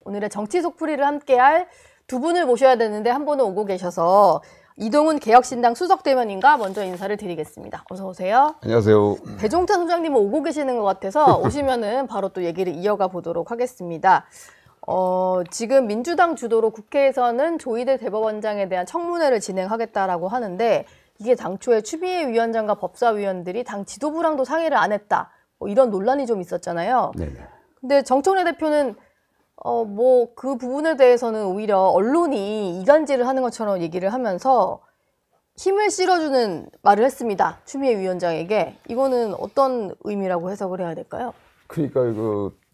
오늘의 정치 속풀이를 함께할 두 분을 모셔야 되는데 한 분은 오고 계셔서 이동훈 개혁신당 수석대변인과 먼저 인사를 드리겠습니다. 어서 오세요. 안녕하세요. 배종찬 소장님은 오고 계시는 것 같아서 오시면은 바로 또 얘기를 이어가 보도록 하겠습니다. 지금 민주당 주도로 국회에서는 조희대 대법원장에 대한 청문회를 진행하겠다라고 하는데 이게 당초에 추미애 위원장과 법사위원들이 당 지도부랑도 상의를 안 했다. 이런 논란이 좀 있었잖아요. 네네. 근데 정청래 대표는 그 부분에 대해서는 오히려 언론이 이간질을 하는 것처럼 얘기를 하면서 힘을 실어주는 말을 했습니다. 추미애 위원장에게. 이거는 어떤 의미라고 해석을 해야 될까요? 그러니까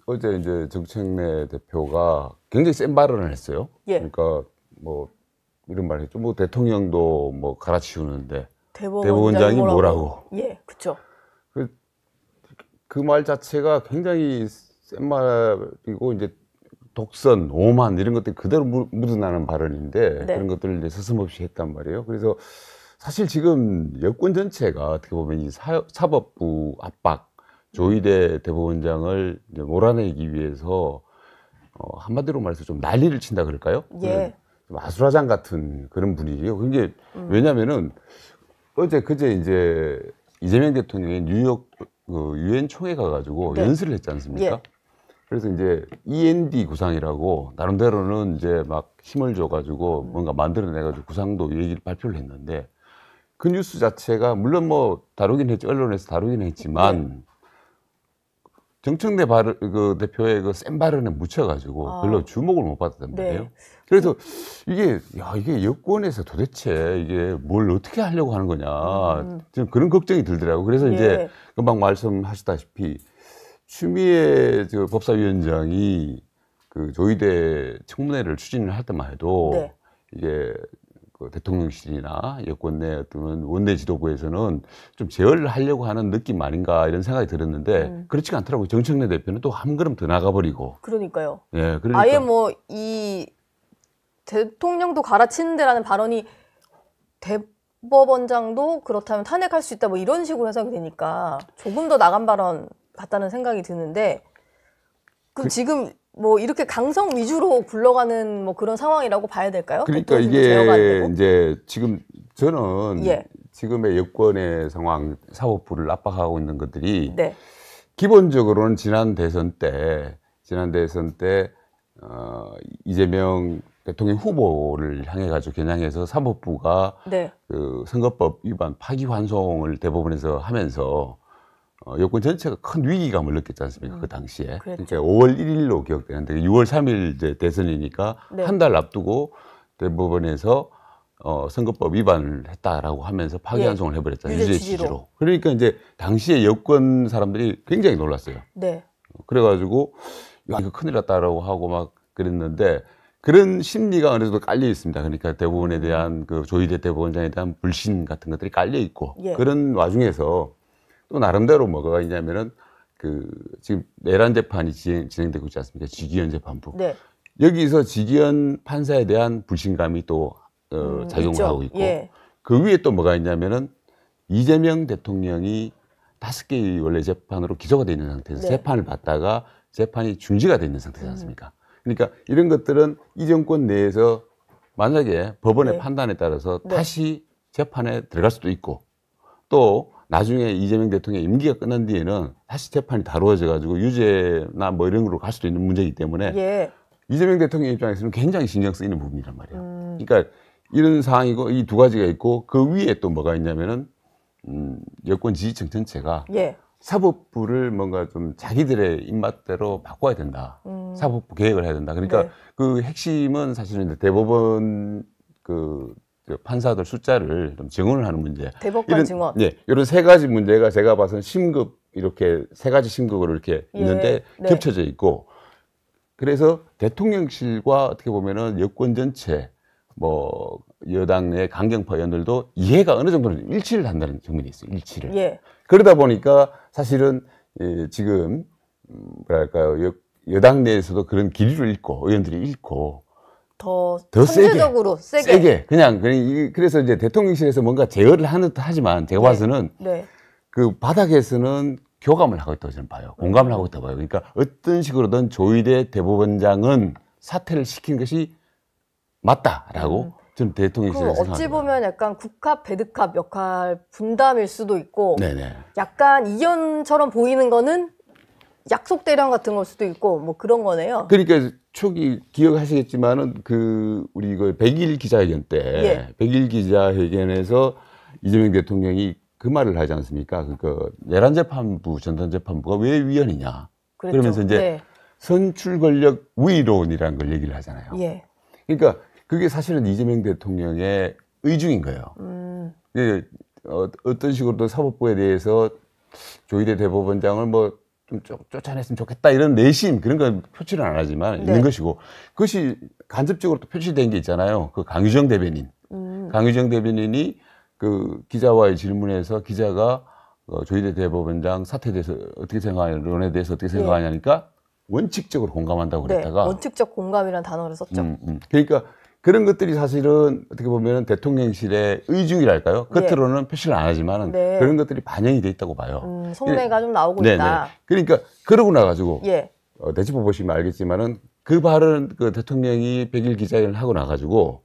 어제 이제 정청래 대표가 굉장히 센 발언을 했어요. 예. 그러니까 뭐 이런 말 했죠. 뭐 대통령도 뭐 갈아치우는데 대법원장이 뭐라고. 예, 그렇죠. 그 말 자체가 굉장히 센 말이고 이제 독선, 오만 이런 것들이 그대로 묻어나는 발언인데 네. 그런 것들을 이제 서슴없이 했단 말이에요. 그래서 사실 지금 여권 전체가 어떻게 보면 이 사법부 압박, 조희대 대법원장을 이제 몰아내기 위해서 한마디로 말해서 좀 난리를 친다 그럴까요? 예. 좀 아수라장 같은 그런 분위기예요. 그게 왜냐면은 그제 이제 이재명 대통령이 뉴욕 유엔 총회 가가지고 네. 연설을 했지 않습니까? 예. 그래서 이제 END 구상이라고 나름대로는 이제 막 힘을 줘가지고 뭔가 만들어내가지고 구상도 얘기를 발표를 했는데 그 뉴스 자체가 물론 뭐 다루긴 했지, 언론에서 다루긴 했지만 정청래 대표의 그 센 발언에 묻혀가지고 별로 주목을 못 받았단 말이에요. 네. 그래서 이게 여권에서 도대체 이게 뭘 어떻게 하려고 하는 거냐. 지금 그런 걱정이 들더라고요. 그래서 예. 이제 금방 말씀하셨다시피 추미애 법사위원장이 그 조희대 청문회를 추진을 할 때만 해도 네. 이게 그 대통령실이나 여권 내 어떤 원내 지도부에서는 좀 제어를 하려고 하는 느낌 아닌가 이런 생각이 들었는데 그렇지가 않더라고요. 정청래 대표는 또 한 걸음 더 나가버리고. 그러니까요. 예, 그러니까. 아예 이 대통령도 갈아치는데라는 발언이 대법원장도 그렇다면 탄핵할 수 있다 뭐 이런 식으로 해석이 되니까 조금 더 나간 발언 같다는 생각이 드는데 그럼 지금 뭐 이렇게 강성 위주로 굴러가는 뭐 그런 상황이라고 봐야 될까요? 그러니까 이게 이제 지금 저는 예. 지금의 여권의 상황, 사법부를 압박하고 있는 것들이 네. 기본적으로는 지난 대선 때 이재명 대통령 후보를 향해 가지고 겨냥해서 사법부가 네. 그 선거법 위반 파기환송을 대법원에서 하면서 여권 전체가 큰 위기감을 느꼈지 않습니까? 그 당시에. 그랬죠. 그러니까 5월 1일로 기억되는데 6월 3일 이제 대선이니까 네. 한 달 앞두고 대법원에서 선거법 위반을 했다라고 하면서 파기환송을 해버렸잖아요. 유죄 취지로. 그러니까 이제 당시에 여권 사람들이 굉장히 놀랐어요. 네. 그래가지고 야, 이거 큰일 났다라고 하고 막 그랬는데 그런 심리가 어느 정도 깔려 있습니다. 그러니까 대법원에 대한 그 조희대 대법원장에 대한 불신 같은 것들이 깔려 있고 예. 그런 와중에서 또 나름대로 뭐가 있냐면은 그 지금 내란 재판이 진행되고 있지 않습니까? 지기현 재판부. 네. 여기서 지기현 판사에 대한 불신감이 또 작용을 있죠. 하고 있고 예. 그 위에 또 뭐가 있냐면은 이재명 대통령이 5개의 원래 재판으로 기소가 돼 있는 상태에서 네. 재판을 받다가 재판이 중지가 돼 있는 상태지 않습니까? 그러니까 이런 것들은 이 정권 내에서 만약에 법원의 네. 판단에 따라서 네. 다시 재판에 들어갈 수도 있고 또 나중에 이재명 대통령 임기가 끝난 뒤에는 다시 재판이 다루어져 가지고 유죄나 뭐 이런 걸로 갈 수도 있는 문제이기 때문에 예. 이재명 대통령 입장에서는 굉장히 신경 쓰이는 부분이란 말이에요. 그러니까 이런 상황이고 이 두 가지가 있고 그 위에 또 뭐가 있냐면은 여권 지지층 전체가 예. 사법부를 뭔가 좀 자기들의 입맛대로 바꿔야 된다. 사법부 개혁을 해야 된다. 그러니까 네. 그 핵심은 사실은 이제 대법원 그 판사들 숫자를 좀 증원을 하는 문제. 대법관 증원. 예, 이런 세 가지 문제가 제가 봐서는 심급 이렇게 세 가지 심급으로 이렇게 예. 있는데 네. 겹쳐져 있고 그래서 대통령실과 어떻게 보면은 여권 전체 뭐 여당 내 강경파 의원들도 이해가 어느 정도는 일치를 한다는 측면이 있어요. 일치를. 예. 그러다 보니까 사실은 지금 뭐랄까요 여당 내에서도 그런 기류를 잃고 의원들이 잃고 더 상대적으로 세게. 그냥 그래서 이제 대통령실에서 뭔가 제어를 하는 듯 하지만 제가 봐서는 네. 그 바닥에서는 교감을 하고 있다고 저는 봐요. 공감을 하고 있다고 봐요. 그러니까 어떤 식으로든 조희대 대법원장은 사퇴를 시킨 것이 맞다라고 저는 대통령실에서 그럼 생각합니다. 어찌 보면 약간 국합, 배드캅 역할 분담일 수도 있고 네네. 약간 이견처럼 보이는 거는 약속 대령 같은 걸 수도 있고 뭐 그런 거네요. 그러니까 초기 기억하시겠지만은 그 우리 그 100일 기자회견 때 예. 100일 기자회견에서 이재명 대통령이 그 말을 하지 않습니까? 그 내란 재판부 전담 재판부가 왜 위헌이냐? 그랬죠. 그러면서 이제 네. 선출 권력 우위론이라는 걸 얘기를 하잖아요. 예. 그러니까 그게 사실은 이재명 대통령의 의중인 거예요. 이게 어떤 식으로든 사법부에 대해서 조희대 대법원장을 뭐 좀 쫓아냈으면 좋겠다 이런 내심 그런 건 표출은 안 하지만 네. 있는 것이고 그것이 간접적으로 또 표출된 게 있잖아요. 그 강유정 대변인. 강유정 대변인이 그 기자와의 질문에서 기자가 조희대 대법원장 사퇴에 대해서 어떻게 생각하냐에 대해서 어떻게 생각하냐니까 원칙적으로 공감한다고 네. 그랬다가 원칙적 공감이라는 단어를 썼죠. 그러니까 그런 것들이 사실은 어떻게 보면 대통령실의 의중이랄까요? 네. 겉으로는 표시를 안 하지만 네. 그런 것들이 반영이 돼 있다고 봐요. 속내가 좀 나오고 네네. 있다. 그러니까 그러고 나가지고 예. 대집어 보시면 알겠지만은 그 발언 그 대통령이 100일 기자회견을 하고 나가지고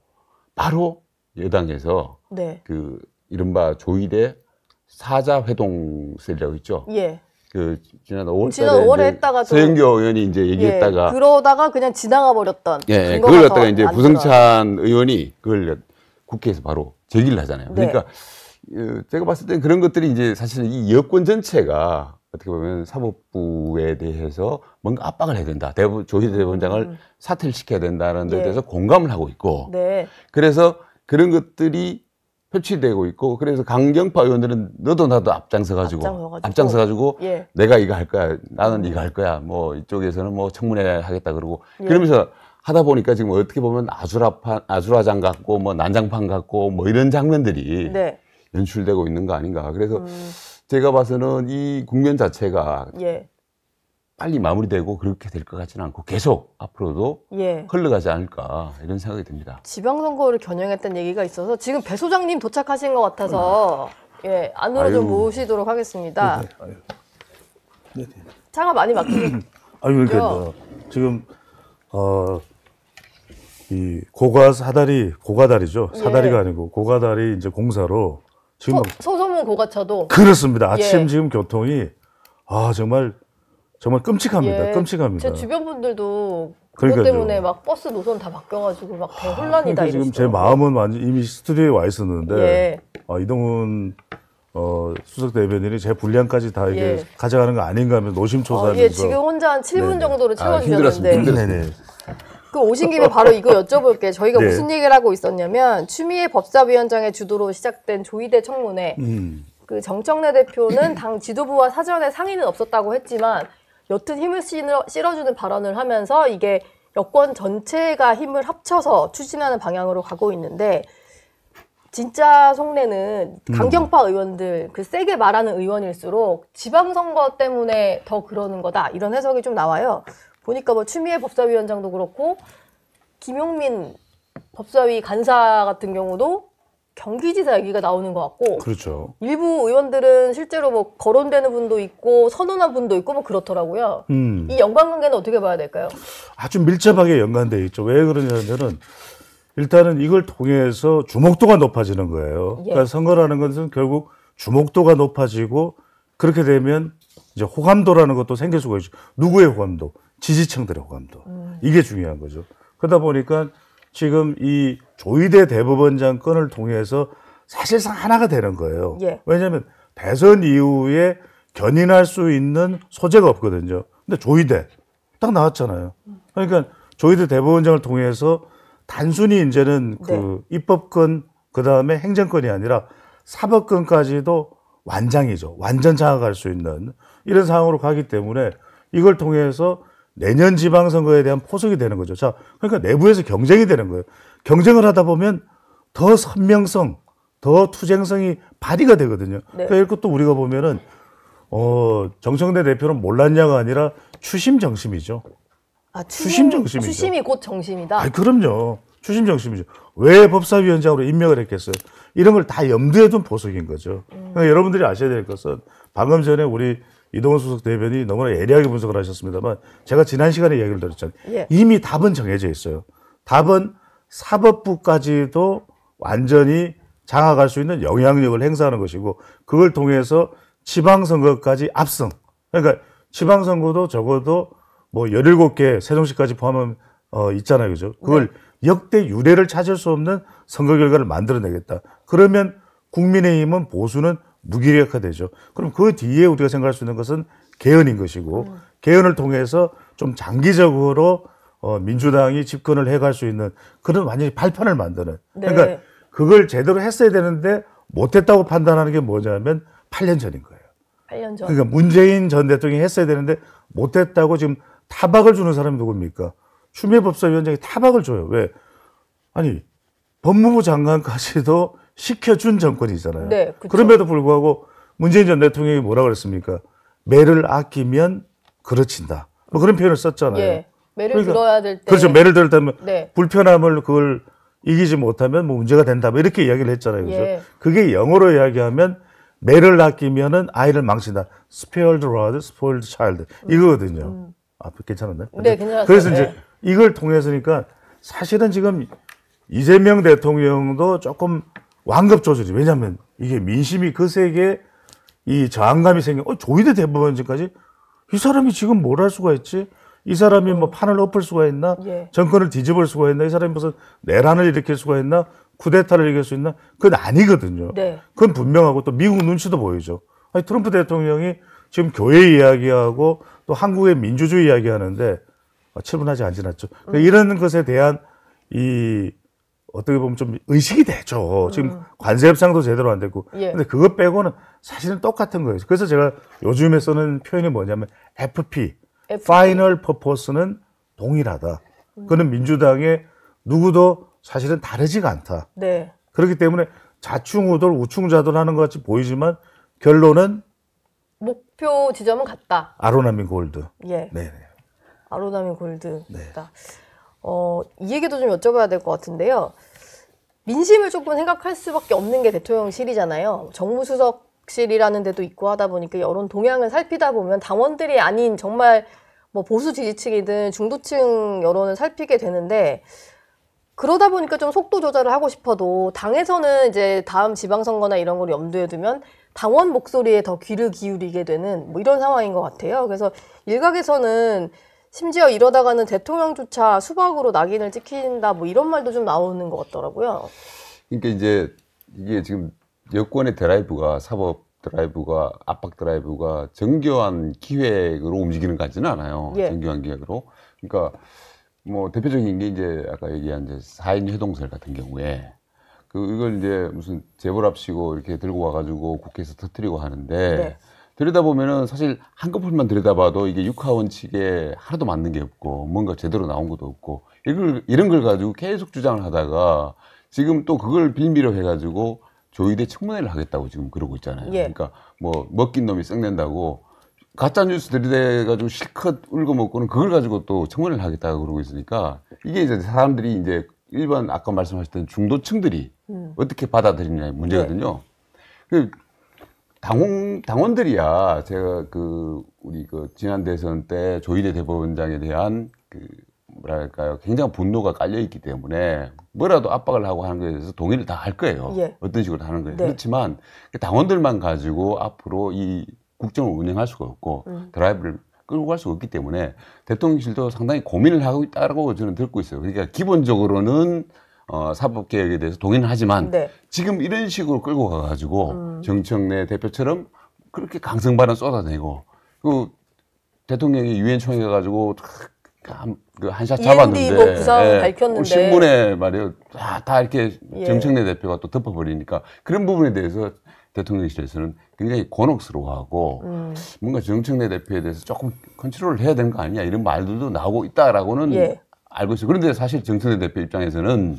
바로 여당에서 네. 그 이른바 조희대 사자 회동설이라고 있죠. 예. 그 지난 5월달에 지난 5월에 했다가 또 서영교 의원이 이제 얘기했다가 예. 그러다가 그냥 지나가 버렸던 예, 근거가 그걸 더 갖다가 이제 많더라고요. 부성찬 의원이 그걸 국회에서 바로 제기를 하잖아요. 네. 그러니까 제가 봤을 때 그런 것들이 이제 사실은 이 여권 전체가 어떻게 보면 사법부에 대해서 뭔가 압박을 해야 된다. 조희대 대법원장을 사퇴를 시켜야 된다는 데 예. 대해서 공감을 하고 있고 네. 그래서 그런 것들이 표출되고 있고 그래서 강경파 의원들은 너도 나도 앞장서가지고 예. 내가 이거 할 거야 나는 이거 할 거야 뭐 이쪽에서는 뭐 청문회 하겠다 그러고 예. 그러면서 하다 보니까 지금 어떻게 보면 아수라장 같고 뭐 난장판 같고 뭐 이런 장면들이 네. 연출되고 있는 거 아닌가. 그래서 제가 봐서는 이 국면 자체가 예. 빨리 마무리되고 그렇게 될 것 같지는 않고 계속 앞으로도 예. 흘러가지 않을까 이런 생각이 듭니다. 지방선거를 겨냥했다는 얘기가 있어서 지금 배 소장님 도착하신 것 같아서 예, 안으로 좀 아유. 모시도록 하겠습니다. 네. 차가 많이 막히죠. 아니 그러니까 지금 이 고가다리죠. 예. 사다리가 아니고 고가다리 이제 공사로 지금 막 소소문 고가차도 그렇습니다. 아침 예. 지금 교통이 정말 끔찍합니다. 예, 끔찍합니다. 제 주변 분들도 그것 그러니까요. 때문에 막 버스 노선 다 바뀌어가지고 막 대혼란이다 그러니까 지금 제 이러시더라고요. 마음은 완전 이미 스튜디오에 와 있었는데 예. 이동훈 수석 대변인이 제 분량까지 다 이게 예. 가져가는 거 아닌가 하면 노심초사하면서 예, 지금 혼자 한 7분 네네. 정도를 힘들었습니다. 채워주셨는데 네네. 그 오신 김에 바로 이거 여쭤볼게요. 저희가 네. 무슨 얘기를 하고 있었냐면 추미애 법사위원장의 주도로 시작된 조희대 청문회 그 정청래 대표는 당 지도부와 사전에 상의는 없었다고 했지만 여튼 힘을 실어주는 발언을 하면서 이게 여권 전체가 힘을 합쳐서 추진하는 방향으로 가고 있는데 진짜 속내는 강경파 의원들 그 세게 말하는 의원일수록 지방선거 때문에 더 그러는 거다 이런 해석이 좀 나와요. 보니까 뭐 추미애 법사위원장도 그렇고 김용민 법사위 간사 같은 경우도 경기지사 얘기가 나오는 것 같고 그렇죠. 일부 의원들은 실제로 뭐 거론되는 분도 있고 선언한 분도 있고 뭐 그렇더라고요. 이 연관관계는 어떻게 봐야 될까요? 아주 밀접하게 연관되어 있죠. 왜 그러냐면은 일단은 이걸 통해서 주목도가 높아지는 거예요. 예. 그러니까 선거라는 것은 결국 주목도가 높아지고 그렇게 되면 이제 호감도라는 것도 생길 수가 있죠. 누구의 호감도? 지지층들의 호감도. 이게 중요한 거죠. 그러다 보니까 지금 이 조희대 대법원장 건을 통해서 사실상 하나가 되는 거예요. 예. 왜냐하면 대선 이후에 견인할 수 있는 소재가 없거든요. 근데 조희대 딱 나왔잖아요. 그러니까 조희대 대법원장을 통해서 단순히 이제는 그 입법권 그다음에 행정권이 아니라 사법권까지도 완장이죠. 완전 장악할 수 있는 이런 상황으로 가기 때문에 이걸 통해서 내년 지방선거에 대한 포석이 되는 거죠. 자, 그러니까 내부에서 경쟁이 되는 거예요. 경쟁을 하다 보면 더 선명성, 더 투쟁성이 발휘가 되거든요. 네. 그러니까 이것도 우리가 보면은 정청래 대표는 몰랐냐가 아니라 추심정심이죠. 아, 추심정심이죠. 추심이 곧 정심이다. 아, 그럼요. 추심정심이죠. 왜 법사위원장으로 임명을 했겠어요? 이런 걸 다 염두에 둔 보석인 거죠. 그러니까 여러분들이 아셔야 될 것은 방금 전에 우리 이동훈 수석 대변인이 너무나 예리하게 분석을 하셨습니다만 제가 지난 시간에 이야기를 드렸잖아요. 예. 이미 답은 정해져 있어요. 답은 사법부까지도 완전히 장악할 수 있는 영향력을 행사하는 것이고 그걸 통해서 지방선거까지 압승. 그러니까 지방선거도 적어도 뭐 17개 세종시까지 포함하면 있잖아요. 그죠? 그걸 역대 유례를 찾을 수 없는 선거 결과를 만들어내겠다. 그러면 국민의힘은 보수는 무기력화되죠. 그럼 그 뒤에 우리가 생각할 수 있는 것은 개헌인 것이고 개헌을 통해서 좀 장기적으로 민주당이 집권을 해갈 수 있는 그런 완전히 발판을 만드는. 네. 그러니까 그걸 제대로 했어야 되는데 못했다고 판단하는 게 뭐냐면 8년 전인 거예요. 8년 전. 그러니까 문재인 전 대통령이 했어야 되는데 못했다고 지금 타박을 주는 사람이 누굽니까? 추미애 법사위원장이 타박을 줘요. 왜? 아니 법무부 장관까지도 시켜준 정권이잖아요. 네, 그쵸. 그럼에도 불구하고 문재인 전 대통령이 뭐라 그랬습니까? 매를 아끼면 그르친다. 뭐 그런 표현을 썼잖아요. 예. 매를 그러니까, 들어야 될 때. 그렇죠. 매를 들을 때면 네. 불편함을 그걸 이기지 못하면 뭐 문제가 된다. 뭐 이렇게 이야기를 했잖아요. 그죠? 예. 그게 영어로 이야기하면 매를 아끼면은 아이를 망친다. Spared rod, spoiled child. 이거거든요. 아, 괜찮았나요? 네, 괜찮았어요. 그래서 이제 네. 이걸 통해서니까 사실은 지금 이재명 대통령도 조금 완급 조절이. 왜냐하면 이게 민심이 거세게 이 저항감이 생겨. 조희대 대법원장까지 이 사람이 지금 뭘 할 수가 있지? 이 사람이 뭐 판을 엎을 수가 있나? 예. 정권을 뒤집을 수가 있나? 이 사람이 무슨 내란을 일으킬 수가 있나? 쿠데타를 일으킬 수 있나? 그건 아니거든요. 네. 그건 분명하고 또 미국 눈치도 보이죠. 아니, 트럼프 대통령이 지금 교회 이야기하고 또 한국의 민주주의 이야기하는데 7분 아직 안 지났죠. 그러니까 이런 것에 대한 이 어떻게 보면 좀 의식이 되죠. 지금 관세 협상도 제대로 안 됐고. 예. 근데 그것 빼고는 사실은 똑같은 거예요. 그래서 제가 요즘에 쓰는 표현이 뭐냐면 FP. Final Purpose는 동일하다. 그거는 민주당의 누구도 사실은 다르지가 않다. 네. 그렇기 때문에 좌충우돌 우충좌돌 하는 것 같이 보이지만 결론은 목표 지점은 같다. 아로나민 골드. 예. 네. 아로나민 골드다. 이 얘기도 좀 여쭤봐야 될 것 같은데요. 민심을 조금 생각할 수밖에 없는 게 대통령실이잖아요. 정무수석실이라는 데도 있고 하다 보니까 여론 동향을 살피다 보면 당원들이 아닌 정말 뭐 보수 지지층이든 중도층 여론을 살피게 되는데 그러다 보니까 좀 속도 조절을 하고 싶어도 당에서는 이제 다음 지방선거나 이런 걸 염두에 두면 당원 목소리에 더 귀를 기울이게 되는 뭐 이런 상황인 것 같아요. 그래서 일각에서는 심지어 이러다가는 대통령조차 수박으로 낙인을 찍힌다 뭐 이런 말도 좀 나오는 것 같더라고요. 그러니까 이제 이게 지금 여권의 드라이브가 사법 드라이브가 압박 드라이브가 정교한 기획으로 움직이는 것 같지는 않아요. 예. 정교한 기획으로. 그러니까 뭐 대표적인 게 이제 아까 얘기한 이제 4인 회동설 같은 경우에 이걸 이제 무슨 재벌합시고 이렇게 들고 와가지고 국회에서 터뜨리고 하는데 네. 들여다보면은 사실 한꺼풀만 들여다봐도 이게 육하원칙에 하나도 맞는 게 없고 뭔가 제대로 나온 것도 없고 이런 걸 가지고 계속 주장을 하다가 지금 또 그걸 빌미로 해가지고 조의대 청문회를 하겠다고 지금 그러고 있잖아요. 예. 그러니까 뭐 먹긴 놈이 썩낸다고 가짜 뉴스 들이대가지고 실컷 울고먹고는 그걸 가지고 또 청문회를 하겠다고 그러고 있으니까 이게 이제 사람들이 이제 일반 아까 말씀하셨던 중도층들이 어떻게 받아들이냐의 문제거든요. 그 당원들이야 제가 우리 지난 대선 때 조희대 대법원장에 대한 뭐랄까요 굉장한 분노가 깔려 있기 때문에 뭐라도 압박을 하고 하는 것에 대해서 동의를 다 할 거예요. 예. 어떤 식으로 하는 거예요. 네. 그렇지만 당원들만 가지고 앞으로 이 국정을 운영할 수가 없고 드라이브를 끌고 갈 수가 없기 때문에 대통령실도 상당히 고민을 하고 있다고 저는 듣고 있어요. 그러니까 기본적으로는 사법개혁에 대해서 동의는 하지만 네. 지금 이런 식으로 끌고 가가지고 정청래 대표처럼 그렇게 강성 발언 쏟아내고 대통령이 유엔 총회 가가지고 한샷 잡았는데 뭐 구상 밝혔는데 신문에 말이에요 다 이렇게 예. 정청래 대표가 또 덮어버리니까 그런 부분에 대해서 대통령실에서는 굉장히 곤혹스러워하고 뭔가 정청래 대표에 대해서 조금 컨트롤을 해야 되는 거 아니냐 이런 말들도 나오고 있다라고는 예. 알고 있어요. 그런데 사실 정청래 대표 입장에서는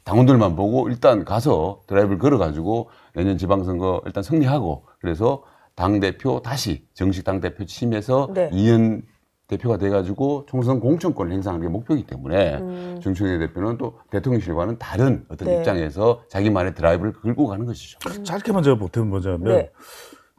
당원들만 보고 일단 가서 드라이브를 걸어가지고 내년 지방선거 일단 승리하고 그래서 당대표 다시 정식 당대표 취임해서 네. 이현 대표가 돼가지고 총선 공천권을 행사하는 게 목표이기 때문에 정청래 대표는 또 대통령실과는 다른 어떤 네. 입장에서 자기만의 드라이브를 끌고 가는 것이죠. 짧게만 제가 보태면 뭐냐면 네.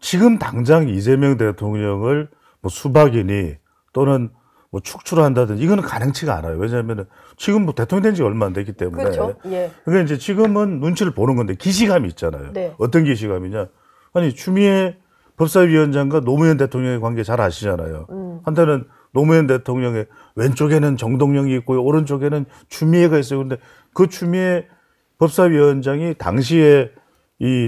지금 당장 이재명 대통령을 뭐 수박이니 또는 뭐 축출을 한다든지 이거는 가능치가 않아요. 왜냐하면 지금 뭐 대통령 된 지 얼마 안 됐기 때문에. 그렇죠. 예. 그러니까 이제 지금은 눈치를 보는 건데 기시감이 있잖아요. 네. 어떤 기시감이냐? 아니 추미애 법사위원장과 노무현 대통령의 관계 잘 아시잖아요. 한때는 노무현 대통령의 왼쪽에는 정동영이 있고요, 오른쪽에는 추미애가 있어요. 근데 그 추미애 법사위원장이 당시에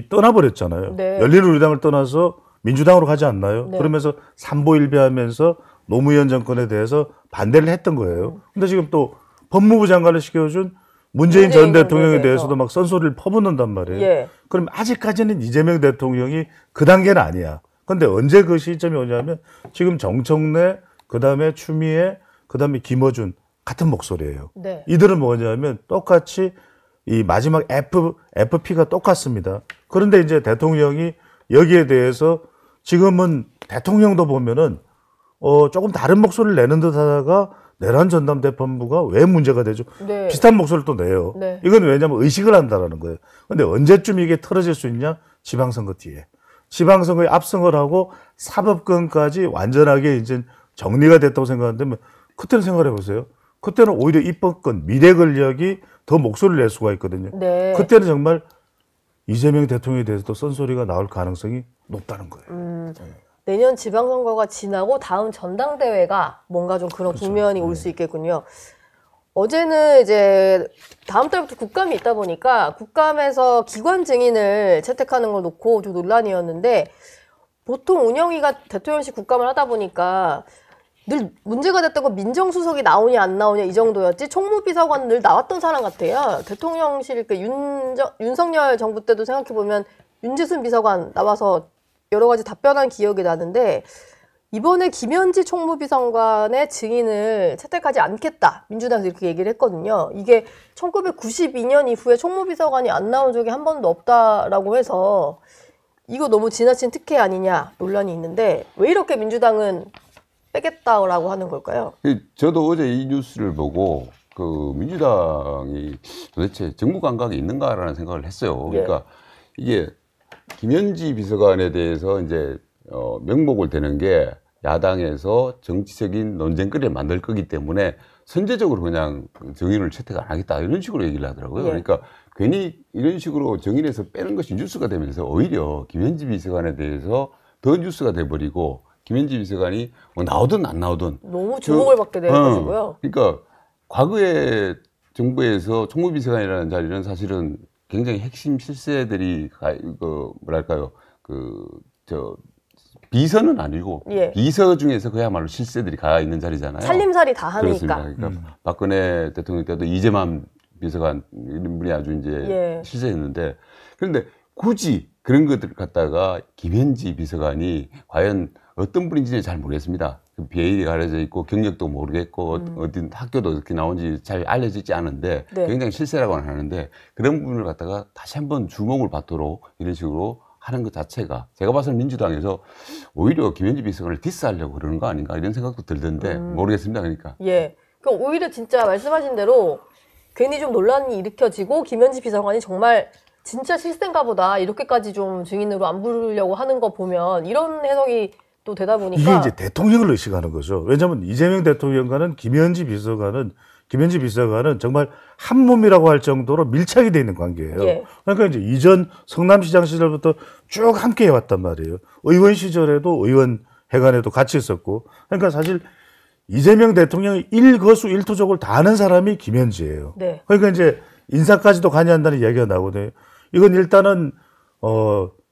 떠나버렸잖아요. 네. 열린우리당을 떠나서 민주당으로 가지 않나요? 네. 그러면서 삼보일비하면서 노무현 정권에 대해서 반대를 했던 거예요. 근데 지금 또 법무부 장관을 시켜준 문재인 전 대통령에 대해서도 막 쓴소리를 퍼붓는단 말이에요. 예. 그럼 아직까지는 이재명 대통령이 그 단계는 아니야. 근데 언제 그 시점이 오냐면 지금 정청래, 그 다음에 추미애, 그 다음에 김어준 같은 목소리예요. 네. 이들은 뭐냐면 똑같이 이 마지막 FP가 똑같습니다. 그런데 이제 대통령이 여기에 대해서 지금은 대통령도 보면은 조금 다른 목소리를 내는 듯 하다가 내란 전담대본부가 왜 문제가 되죠? 네. 비슷한 목소리를 또 내요. 네. 이건 왜냐면 의식을 한다라는 거예요. 근데 언제쯤 이게 틀어질 수 있냐? 지방선거 뒤에. 지방선거에 압승을 하고 사법권까지 완전하게 이제 정리가 됐다고 생각하는데 그때는 생각해 보세요. 그때는 오히려 입법권, 미래 권력이 더 목소리를 낼 수가 있거든요. 네. 그때는 정말 이재명 대통령에 대해서도 쓴소리가 나올 가능성이 높다는 거예요. 내년 지방선거가 지나고 다음 전당대회가 뭔가 좀 그런 그렇죠. 국면이 올 수 있겠군요. 어제는 이제 다음 달부터 국감이 있다 보니까 국감에서 기관 증인을 채택하는 걸 놓고 좀 논란이었는데 보통 운영위가 대통령실 국감을 하다 보니까 늘 문제가 됐던 건 민정수석이 나오냐 안 나오냐 이 정도였지 총무비서관은 늘 나왔던 사람 같아요. 대통령실 윤석열 정부 때도 생각해보면 윤재순 비서관 나와서 여러 가지 답변한 기억이 나는데 이번에 김현지 총무비서관의 증인을 채택하지 않겠다. 민주당에서 이렇게 얘기를 했거든요. 이게 1992년 이후에 총무비서관이 안 나온 적이 한 번도 없다라고 해서 이거 너무 지나친 특혜 아니냐 논란이 있는데 왜 이렇게 민주당은 빼겠다라고 하는 걸까요? 저도 어제 이 뉴스를 보고 그 민주당이 도대체 정부 감각이 있는가라는 생각을 했어요. 그러니까 이게 김현지 비서관에 대해서 이제 명목을 대는 게 야당에서 정치적인 논쟁거리를 만들 거기 때문에 선제적으로 그냥 정인을 채택 안 하겠다 이런 식으로 얘기를 하더라고요. 그러니까 괜히 이런 식으로 정인해서 빼는 것이 뉴스가 되면서 오히려 김현지 비서관에 대해서 더 뉴스가 돼버리고 김현지 비서관이 뭐 나오든 안 나오든 너무 주목을 받게 돼가지고요. 그러니까 과거에 정부에서 총무비서관이라는 자리는 사실은 굉장히 핵심 실세들이 뭐랄까요 비서는 아니고 비서 중에서 그야말로 실세들이 가 있는 자리잖아요. 살림살이 다 하니까. 그렇습니다. 그러니까 박근혜 대통령 때도 이재만 비서관 이런 분이 아주 이제 실세였는데 그런데 굳이 그런 것들을 갖다가 김현지 비서관이 과연 어떤 분인지 잘 모르겠습니다. 비엘이 가려져 있고 경력도 모르겠고 어딘 학교도 어떻게 나온지 잘 알려지지 않은데 굉장히 실세라고는 하는데 그런 부분을 갖다가 다시 한번 주목을 받도록 이런 식으로 하는 것 자체가 제가 봐서는 민주당에서 오히려 김현지 비서관을 디스하려고 그러는 거 아닌가 이런 생각도 들던데 모르겠습니다. 그러니까. 그럼 오히려 진짜 말씀하신 대로 괜히 좀 논란이 일으켜지고 김현지 비서관이 정말 진짜 실세인가 보다 이렇게까지 좀 증인으로 안 부르려고 하는 거 보면 이런 해석이 또 되다 보니까 이게 이제 대통령을 의식하는 거죠. 왜냐하면 이재명 대통령과는 김현지 비서관은 정말 한 몸이라고 할 정도로 밀착이 돼 있는 관계예요. 그러니까 이제 이전 성남시장 시절부터 쭉 함께 해왔단 말이에요. 의원 시절에도 의원 회관에도 같이 있었고. 그러니까 사실 이재명 대통령의 일거수일투족을 다 하는 사람이 김현지예요. 그러니까 이제 인사까지도 관여한다는 이야기가 나오거든요. 이건 일단은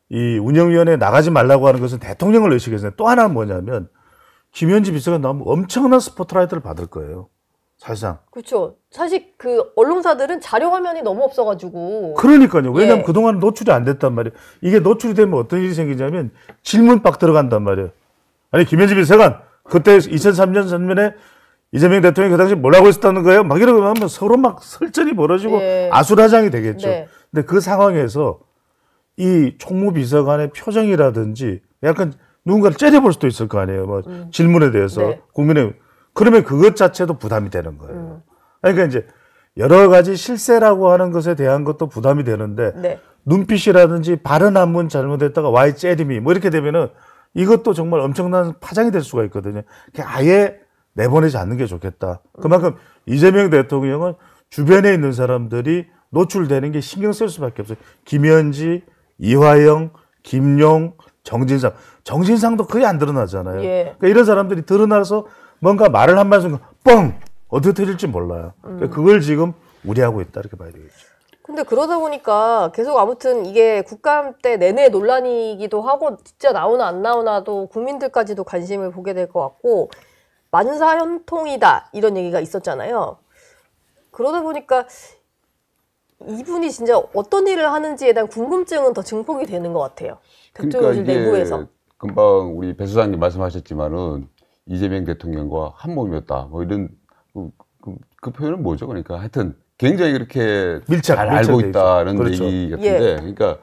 이 운영위원회에 나가지 말라고 하는 것은 대통령을 의식해서 또 하나는 뭐냐면 김현지 비서관 나오면 엄청난 스포트라이트를 받을 거예요. 사실상. 그렇죠. 사실 그 언론사들은 자료 화면이 너무 없어가지고. 그러니까요. 왜냐하면 그동안 노출이 안 됐단 말이에요. 이게 노출이 되면 어떤 일이 생기냐면 질문박 들어간단 말이에요. 아니 김현지 비서관 그때 2003년 전면에 이재명 대통령이 그 당시 뭐라고 했었다는 거예요? 막 이러고 하면 서로 막 설전이 벌어지고 아수라장이 되겠죠. 근데 그 상황에서 이 총무비서관의 표정이라든지 약간 누군가를 째려볼 수도 있을 거 아니에요. 뭐 질문에 대해서 국민의 그러면 그것 자체도 부담이 되는 거예요. 그러니까 이제 여러 가지 실세라고 하는 것에 대한 것도 부담이 되는데 눈빛이라든지 발언 한문 잘못했다가 와이 째림이 뭐 이렇게 되면은 이것도 정말 엄청난 파장이 될 수가 있거든요. 그냥 아예 내보내지 않는 게 좋겠다. 그만큼 이재명 대통령은 주변에 있는 사람들이 노출되는 게 신경 쓸 수밖에 없어요. 김현지, 이화영, 김용, 정진상. 정진상도 거의 안 드러나잖아요. 예. 그러니까 이런 사람들이 드러나서 뭔가 말을 한 말씀 뻥! 어떻게 터질지 몰라요. 그러니까 그걸 지금 우려하고 있다 이렇게 봐야 되겠죠. 근데 그러다 보니까 계속 아무튼 이게 국감 때 내내 논란이기도 하고 진짜 나오나 안 나오나도 국민들까지도 관심을 보게 될 것 같고 만사형통이다 이런 얘기가 있었잖아요. 그러다 보니까 이분이 진짜 어떤 일을 하는지에 대한 궁금증은 더 증폭이 되는 것 같아요. 대통령실 내부에서. 금방 우리 배 소장님 말씀하셨지만은 이재명 대통령과 한 몸이었다. 뭐 이런 그 표현은 뭐죠? 그러니까 하여튼 굉장히 그렇게 잘 알고 있다는 그렇죠. 얘기 같은데, 예. 그러니까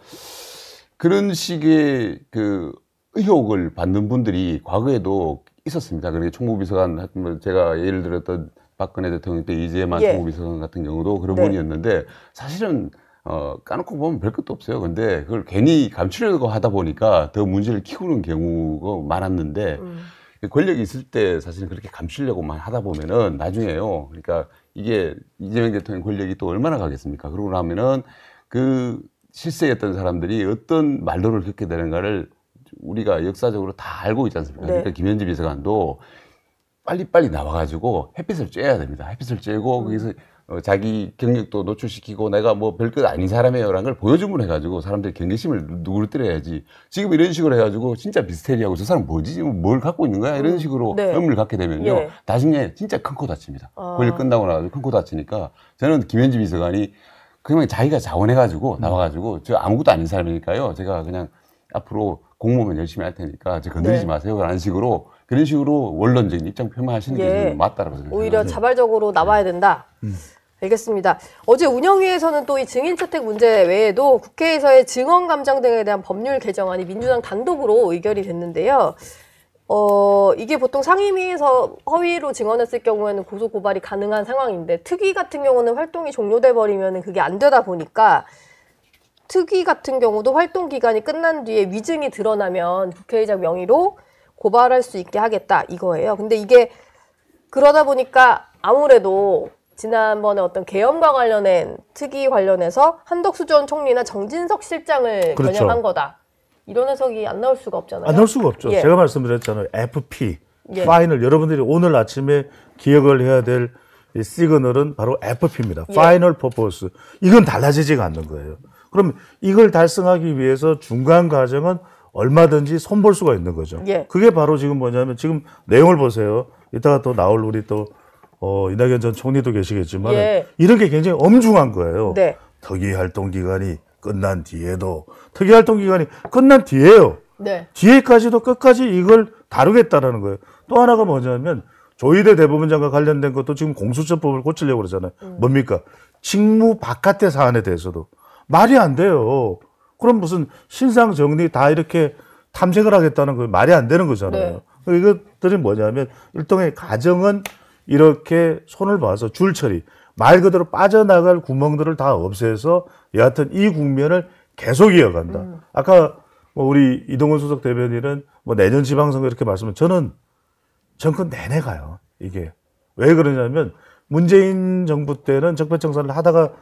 그런 식의 그 의혹을 받는 분들이 과거에도 있었습니다. 그러니까 총무비서관, 제가 예를 들었던 박근혜 대통령 때 이재만 예. 총무비서관 같은 경우도 그런 네. 분이었는데 사실은 까놓고 보면 별 것도 없어요. 근데 그걸 괜히 감추려고 하다 보니까 더 문제를 키우는 경우가 많았는데 권력이 있을 때 사실 그렇게 감추려고만 하다 보면은 나중에요. 그러니까 이게 이재명 대통령 권력이 또 얼마나 가겠습니까? 그러고 나면은 그 실세였던 사람들이 어떤 말로를 겪게 되는가를 우리가 역사적으로 다 알고 있지 않습니까? 네. 그러니까 김현지 비서관도 빨리빨리 나와가지고 햇빛을 쬐야 됩니다. 햇빛을 쬐고 거기서 자기 경력도 노출시키고 내가 뭐 별것 아닌 사람이에요라는 걸 보여주면 해가지고 사람들이 경계심을 누그러뜨려야지. 지금 이런 식으로 해가지고 진짜 비스테리하고 저 사람 뭐지? 뭘 갖고 있는 거야? 이런 식으로 네. 의문을 갖게 되면요. 예. 나중에 진짜 큰 코 다칩니다. 권력 끝나고 나서 큰 코 다치니까 저는 김현지 비서관이 그냥 자기가 자원해가지고 나와가지고 저 아무것도 아닌 사람이니까요. 제가 그냥 앞으로 공무원 열심히 할 테니까 저 건드리지 네. 마세요. 라는 식으로 그런 식으로 원론적인 입장 표명하시는 게 예. 저는 맞다라고 생각합니다. 오히려 자발적으로 나와야 된다. 알겠습니다. 어제 운영위에서는 또 이 증인 채택 문제 외에도 국회에서의 증언 감정 등에 대한 법률 개정안이 민주당 단독으로 의결이 됐는데요. 이게 보통 상임위에서 허위로 증언했을 경우에는 고소 고발이 가능한 상황인데 특위 같은 경우는 활동이 종료돼 버리면 그게 안 되다 보니까 특위 같은 경우도 활동 기간이 끝난 뒤에 위증이 드러나면 국회의장 명의로 고발할 수 있게 하겠다 이거예요. 근데 이게 그러다 보니까 아무래도 지난번에 어떤 계엄과 관련된 특위 관련해서 한덕수 전 총리나 정진석 실장을 그렇죠. 겨냥한 거다. 이런 해석이 안 나올 수가 없잖아요. 안 나올 수가 없죠. 예. 제가 말씀드렸잖아요. FP, 예. 파이널. 여러분들이 오늘 아침에 기억을 해야 될 이 시그널은 바로 FP입니다. 예. 파이널 퍼포스. 이건 달라지지가 않는 거예요. 그럼 이걸 달성하기 위해서 중간 과정은 얼마든지 손볼 수가 있는 거죠. 예. 그게 바로 지금 뭐냐면 지금 내용을 보세요. 이따가 또 나올 우리 또 이낙연 전 총리도 계시겠지만 예. 이런 게 굉장히 엄중한 거예요. 네. 특위 활동 기간이 끝난 뒤에도 특위 활동 기간이 끝난 뒤에요. 네. 뒤에까지도 끝까지 이걸 다루겠다라는 거예요. 또 하나가 뭐냐면 조희대 대법원장과 관련된 것도 지금 공수처법을 고치려고 그러잖아요. 뭡니까? 직무 바깥의 사안에 대해서도 말이 안 돼요. 그럼 무슨 신상 정리 다 이렇게 탐색을 하겠다는 거 말이 안 되는 거잖아요. 이것들이 뭐냐면 일종의 가정은 이렇게 손을 봐서 줄 처리, 말 그대로 빠져나갈 구멍들을 다 없애서 여하튼 이 국면을 계속 이어간다. 아까 뭐 우리 이동훈 수석 대변인은 뭐 내년 지방선거 이렇게 말씀을 저는 정권 내내 가요. 이게 왜 그러냐면 문재인 정부 때는 적폐청산을 하다가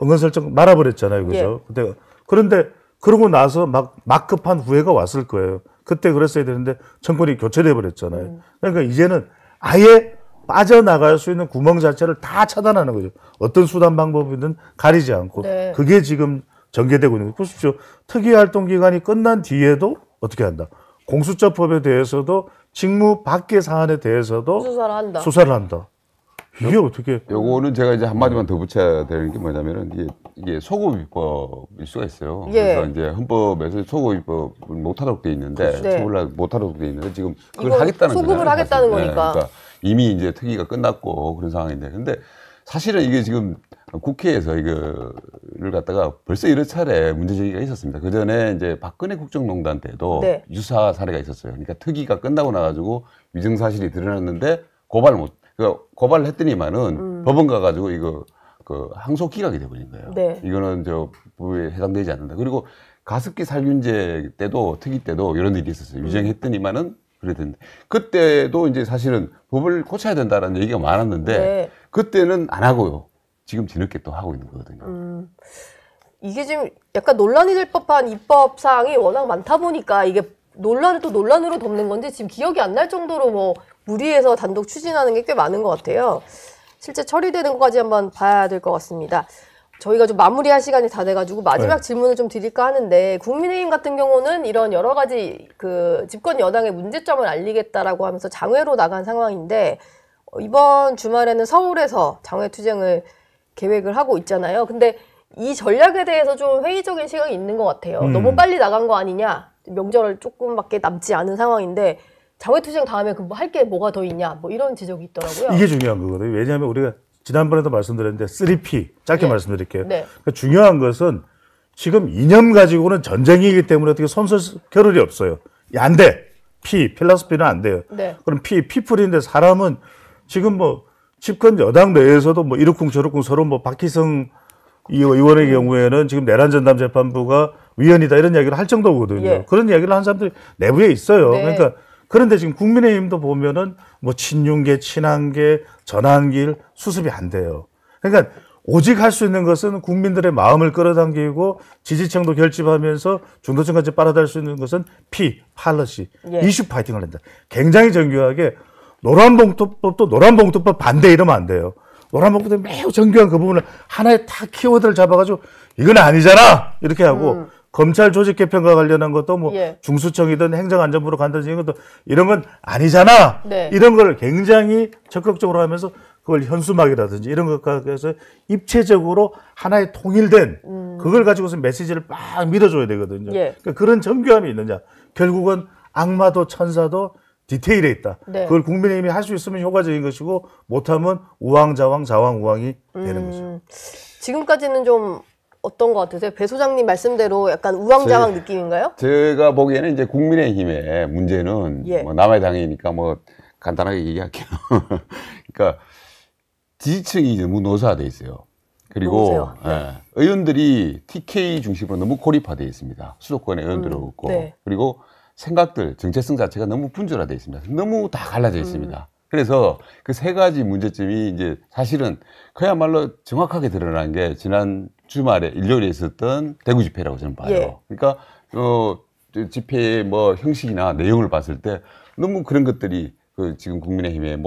은근슬쩍 말아버렸잖아요. 그죠? 그때 그런데 그러고 나서 막 급한 후회가 왔을 거예요. 그때 그랬어야 되는데 정권이 교체돼 버렸잖아요. 그러니까 이제는 아예 빠져나갈 수 있는 구멍 자체를 다 차단하는 거죠. 어떤 수단 방법이든 가리지 않고. 네. 그게 지금 전개되고 있는 거예요. 보십시오. 특위활동 기간이 끝난 뒤에도 어떻게 한다. 공수처법에 대해서도 직무 밖의 사안에 대해서도 수사를 한다. 수사를 한다. 이게 어떻게. 요거는 제가 이제 한마디만 더 붙여야 되는 게 뭐냐면은 이게 소고비법일 수가 있어요. 예. 그래서 이제 헌법에서 소고비법을 못하도록 돼 있는데, 네. 처벌을 못하도록 돼 있는데 지금 그걸 이건 하겠다는 소급을 거잖아요, 하겠다는 사실. 거니까. 그러니까 이미 이제 특위가 끝났고 그런 상황인데, 근데 사실은 이게 지금 국회에서 이거를 갖다가 벌써 여러 차례 문제 제기가 있었습니다. 그 전에 이제 박근혜 국정농단 때도 네. 유사 사례가 있었어요. 그러니까 특위가 끝나고 나가지고 위증 사실이 드러났는데 고발을 했더니만은 법원 가가지고 이거 그 항소 기각이 돼버린 거예요. 네. 이거는 저 법에 해당되지 않는다. 그리고 가습기 살균제 때도 특위 때도 이런 일이 있었어요. 위정했더니만은 그랬는데 그때도 이제 사실은 법을 고쳐야 된다라는 얘기가 많았는데 네. 그때는 안 하고요. 지금 뒤늦게 또 하고 있는 거거든요. 이게 지금 약간 논란이 될 법한 입법 사항이 워낙 많다 보니까 이게 논란을 또 논란으로 덮는 건지 지금 기억이 안 날 정도로 뭐 무리해서 단독 추진하는 게 꽤 많은 것 같아요. 실제 처리되는 것까지 한번 봐야 될 것 같습니다. 저희가 좀 마무리할 시간이 다 돼가지고 마지막 네. 질문을 좀 드릴까 하는데 국민의힘 같은 경우는 이런 여러 가지 그 집권 여당의 문제점을 알리겠다라고 하면서 장외로 나간 상황인데 이번 주말에는 서울에서 장외 투쟁을 계획을 하고 있잖아요. 근데 이 전략에 대해서 좀 회의적인 시각이 있는 것 같아요. 너무 빨리 나간 거 아니냐? 명절 조금밖에 남지 않은 상황인데 장외투쟁 다음에 그 뭐 할 게 뭐가 더 있냐? 뭐 이런 지적이 있더라고요. 이게 중요한 거거든요. 왜냐하면 우리가 지난번에도 말씀드렸는데 3P 짧게 네. 말씀드릴게요. 네. 그러니까 중요한 것은 지금 이념 가지고는 전쟁이기 때문에 어떻게 손설 겨를이 없어요. 안 돼. P 플러스 P는 안 돼요. 네. 그럼 피플인데 사람은 지금 뭐 집권 여당 내에서도 뭐 이러쿵 저러쿵 서로 뭐 박희성 의원의 경우에는 지금 내란전담 재판부가 위헌이다 이런 이야기를 할 정도거든요. 예. 그런 이야기를 하는 사람들이 내부에 있어요. 네. 그러니까 그런데 지금 국민의힘도 보면은 뭐 친윤계, 친한계, 전환길 수습이 안 돼요. 그러니까 오직 할 수 있는 것은 국민들의 마음을 끌어당기고 지지층도 결집하면서 중도층까지 빨아들일 수 있는 것은 팔러시, 예. 이슈 파이팅을 한다. 굉장히 정교하게 노란봉투법도 노란봉투법 반대 이러면 안 돼요. 노란봉투법 매우 정교한 그 부분을 하나의 다 키워드를 잡아가지고 이건 아니잖아 이렇게 하고 검찰 조직 개편과 관련한 것도 뭐 예. 중수청이든 행정안전부로 간다든지 이런 것도 이런 건 아니잖아. 네. 이런 걸 굉장히 적극적으로 하면서 그걸 현수막이라든지 이런 것과 해서 입체적으로 하나의 통일된 그걸 가지고서 메시지를 막 밀어줘야 되거든요. 예. 그러니까 그런 정교함이 있느냐. 결국은 악마도 천사도 디테일에 있다. 네. 그걸 국민의힘이 할 수 있으면 효과적인 것이고 못하면 우왕좌왕 좌왕우왕이 되는 거죠. 지금까지는 좀 어떤 것 같으세요? 배 소장님 말씀대로 약간 우왕좌왕 느낌인가요? 제가 보기에는 이제 국민의힘의 문제는 예. 뭐 남의 당이니까 뭐 간단하게 얘기할게요. 그러니까 지지층이 너무 노쇠화돼 있어요. 그리고 노세요. 예, 의원들이 TK 중심으로 너무 고립화되어 있습니다. 수도권의 의원들을 없고 네. 그리고 생각들, 정체성 자체가 너무 분절화되어 있습니다. 너무 다 갈라져 있습니다. 그래서 그 세 가지 문제점이 이제 사실은 그야말로 정확하게 드러난 게 지난 주말에 일요일에 있었던 대구 집회라고 저는 봐요. 예. 그러니까 집회의 뭐 형식이나 내용을 봤을 때 너무 그런 것들이 그 지금 국민의힘의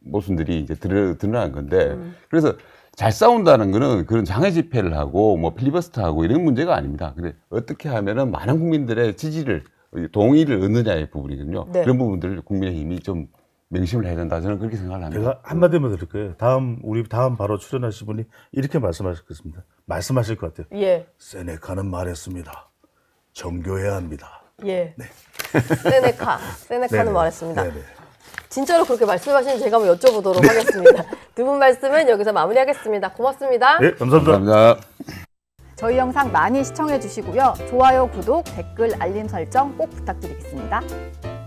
모순들이 이제 드러난 건데 그래서 잘 싸운다는 거는 그런 장애 집회를 하고 뭐 필리버스터 하고 이런 문제가 아닙니다. 근데 어떻게 하면은 많은 국민들의 지지를 동의를 얻느냐의 부분이거든요. 네. 그런 부분들을 국민의힘이 좀 명심을 해야 된다. 저는 그렇게 생각을 합니다. 제가 한마디만 드릴 거예요. 우리 다음 바로 출연하실 분이 이렇게 말씀하실 것 같아요. 예. 세네카는 말했습니다. 정교해야 합니다. 예. 네. 세네카는 네네. 말했습니다. 네네. 진짜로 그렇게 말씀하시는지 제가 한번 여쭤보도록 하겠습니다. 두 분 말씀은 여기서 마무리하겠습니다. 고맙습니다. 네, 감사합니다. 감사합니다. 저희 영상 많이 시청해 주시고요. 좋아요, 구독, 댓글, 알림 설정 꼭 부탁드리겠습니다.